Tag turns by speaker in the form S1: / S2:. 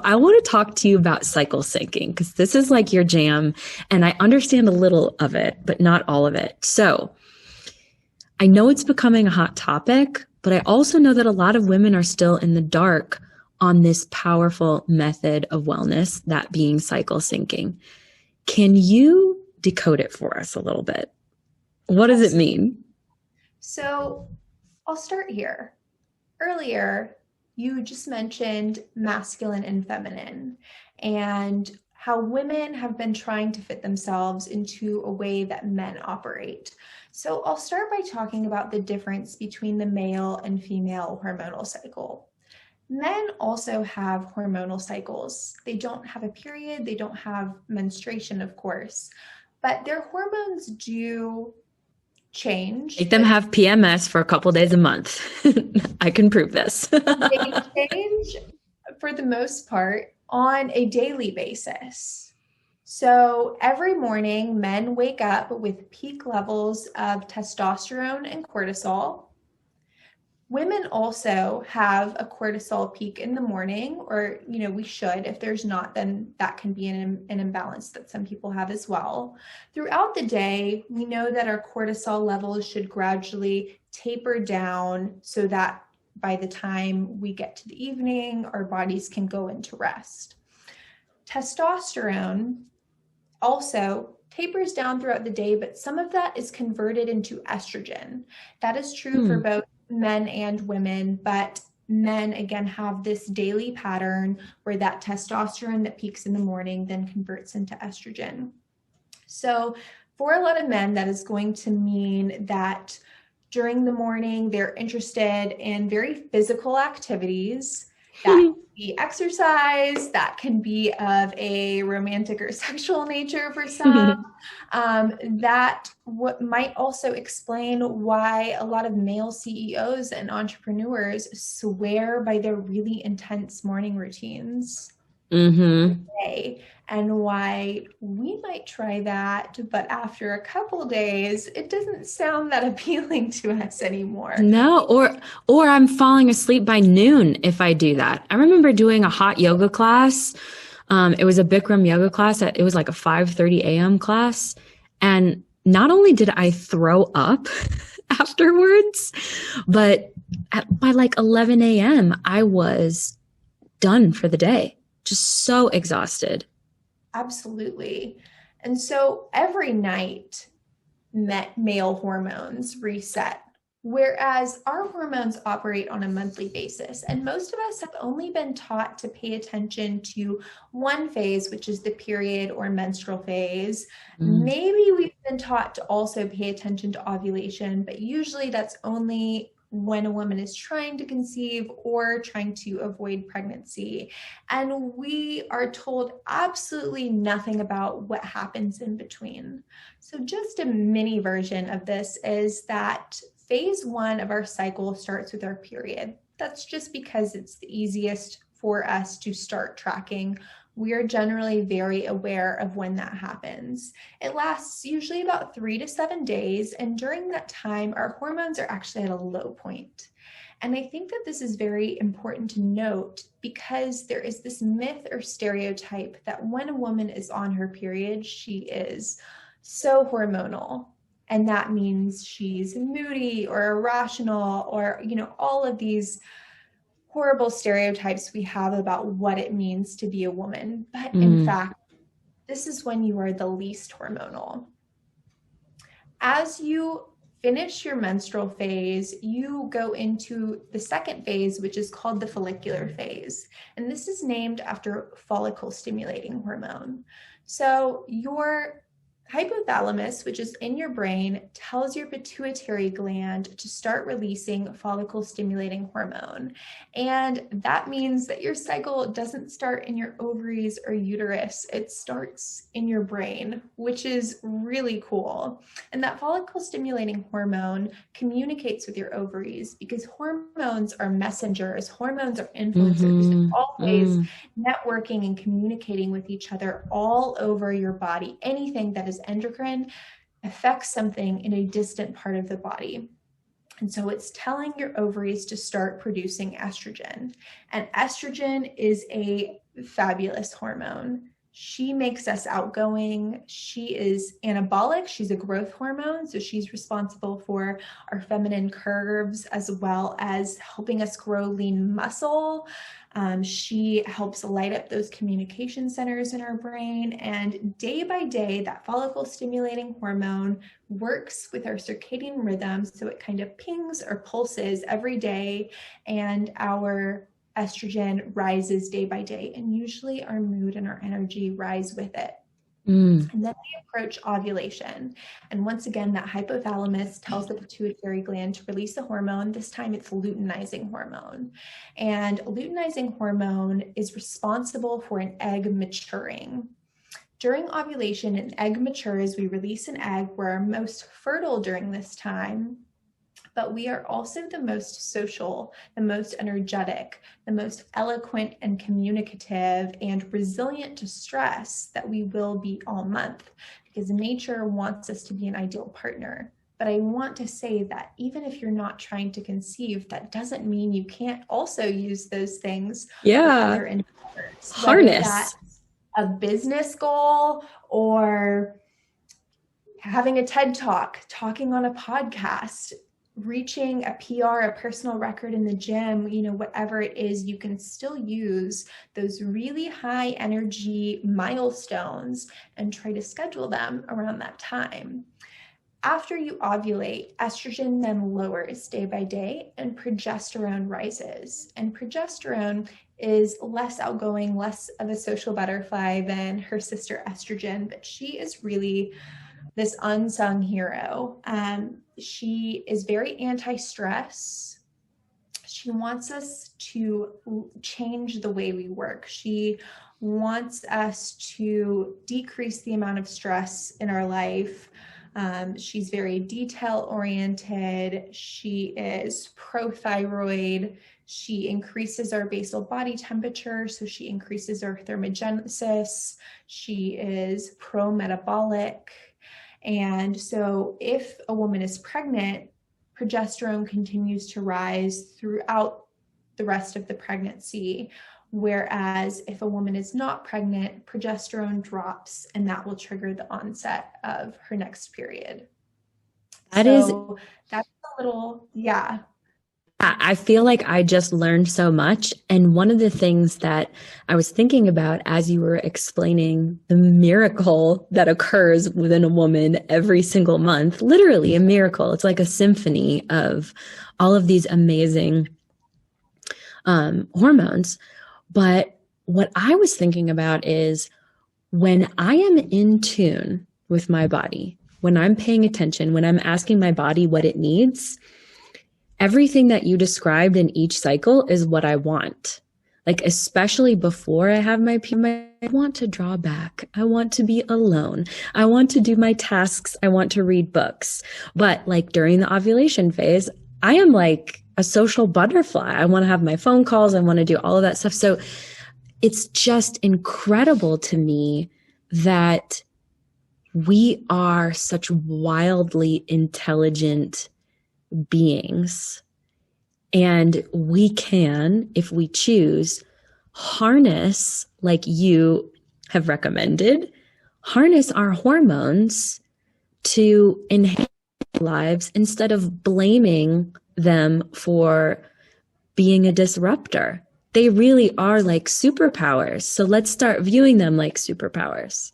S1: I want to talk to you about cycle syncing because this is like your jam and I understand a little of it, but not all of it. So I know it's becoming a hot topic, but I also know that a lot of women are still in the dark on this powerful method of wellness, that being cycle syncing. Can you decode it for us a little bit? What does it mean?
S2: So I'll start here. Earlier, you just mentioned masculine and feminine and how women have been trying to fit themselves into a way that men operate. So I'll start by talking about the difference between the male and female hormonal cycle. Men also have hormonal cycles. They don't have a period, they don't have menstruation, of course, but their hormones do change.
S1: Make them have PMS for a couple days a month. I can prove this.
S2: They change for the most part on a daily basis. So every morning, men wake up with peak levels of testosterone and cortisol. Women also have a cortisol peak in the morning, or, we should. If there's not, then that can be an imbalance that some people have as well. Throughout the day, we know that our cortisol levels should gradually taper down so that by the time we get to the evening, our bodies can go into rest. Testosterone also tapers down throughout the day, but some of that is converted into estrogen. That is true for both men and women, but men again have this daily pattern where that testosterone that peaks in the morning then converts into estrogen. So for a lot of men, that is going to mean that during the morning, they're interested in very physical activities. That can be exercise, that can be of a romantic or sexual nature for some. That what might also explain why a lot of male CEOs and entrepreneurs swear by their really intense morning routines. And why we might try that, but after a couple days, it doesn't sound that appealing to us anymore.
S1: No, or I'm falling asleep by noon if I do that. I remember doing a hot yoga class. It was a Bikram yoga class. It was like a 5:30 a.m. class. And not only did I throw up afterwards, but by like 11 a.m., I was done for the day. Just so exhausted.
S2: Absolutely. And so every night, male hormones reset, whereas our hormones operate on a monthly basis. And most of us have only been taught to pay attention to one phase, which is the period or menstrual phase. Maybe we've been taught to also pay attention to ovulation, but usually that's only when a woman is trying to conceive or trying to avoid pregnancy. And we are told absolutely nothing about what happens in between. So just a mini version of this is that phase 1 of our cycle starts with our period. That's just because it's the easiest for us to start tracking. We are generally very aware of when that happens. It lasts usually about 3 to 7 days, and during that time, our hormones are actually at a low point. And I think that this is very important to note because there is this myth or stereotype that when a woman is on her period, she is so hormonal. And that means she's moody or irrational or, all of these horrible stereotypes we have about what it means to be a woman. But in fact, this is when you are the least hormonal. As you finish your menstrual phase, you go into the second phase, which is called the follicular phase. And this is named after follicle stimulating hormone. So your hypothalamus, which is in your brain, tells your pituitary gland to start releasing follicle stimulating hormone. And that means that your cycle doesn't start in your ovaries or uterus. It starts in your brain, which is really cool. And that follicle stimulating hormone communicates with your ovaries because hormones are messengers. Hormones are influencers. They're always networking and communicating with each other all over your body. Anything that is endocrine affects something in a distant part of the body. And so it's telling your ovaries to start producing estrogen. And estrogen is a fabulous hormone. She makes us outgoing. She is anabolic. She's a growth hormone. So she's responsible for our feminine curves as well as helping us grow lean muscle. She helps light up those communication centers in our brain. And day by day, that follicle stimulating hormone works with our circadian rhythm. So it kind of pings or pulses every day, and our estrogen rises day by day, and usually our mood and our energy rise with it. And then we approach ovulation. And once again, that hypothalamus tells the pituitary gland to release a hormone. This time it's luteinizing hormone. And luteinizing hormone is responsible for an egg maturing. During ovulation, an egg matures. We release an egg. We're most fertile during this time. But we are also the most social, the most energetic, the most eloquent and communicative and resilient to stress that we will be all month, because nature wants us to be an ideal partner. But I want to say that even if you're not trying to conceive, that doesn't mean you can't also use those things.
S1: Yeah. Harness.
S2: A business goal, or having a TED Talk, talking on a podcast, reaching a PR, a personal record in the gym, whatever it is, you can still use those really high energy milestones and try to schedule them around that time. After you ovulate, estrogen then lowers day by day and progesterone rises. And progesterone is less outgoing, less of a social butterfly than her sister estrogen, but she is really this unsung hero. She is very anti-stress. She wants us to change the way we work. She wants us to decrease the amount of stress in our life. She's very detail-oriented. She is pro-thyroid. She increases our basal body temperature, so she increases our thermogenesis. She is pro-metabolic. And so if a woman is pregnant, progesterone continues to rise throughout the rest of the pregnancy. Whereas if a woman is not pregnant, progesterone drops, and that will trigger the onset of her next period. That's a little, yeah.
S1: I feel like I just learned so much. And one of the things that I was thinking about as you were explaining the miracle that occurs within a woman every single month, literally a miracle. It's like a symphony of all of these amazing hormones. But what I was thinking about is when I am in tune with my body, when I'm paying attention, when I'm asking my body what it needs, everything that you described in each cycle is what I want. Like, especially before I have my period, I want to draw back. I want to be alone. I want to do my tasks. I want to read books. But like during the ovulation phase, I am like a social butterfly. I want to have my phone calls. I want to do all of that stuff. So it's just incredible to me that we are such wildly intelligent beings, and we can, if we choose, harness, like you have recommended, harness our hormones to enhance our lives instead of blaming them for being a disruptor. They really are like superpowers. So let's start viewing them like superpowers.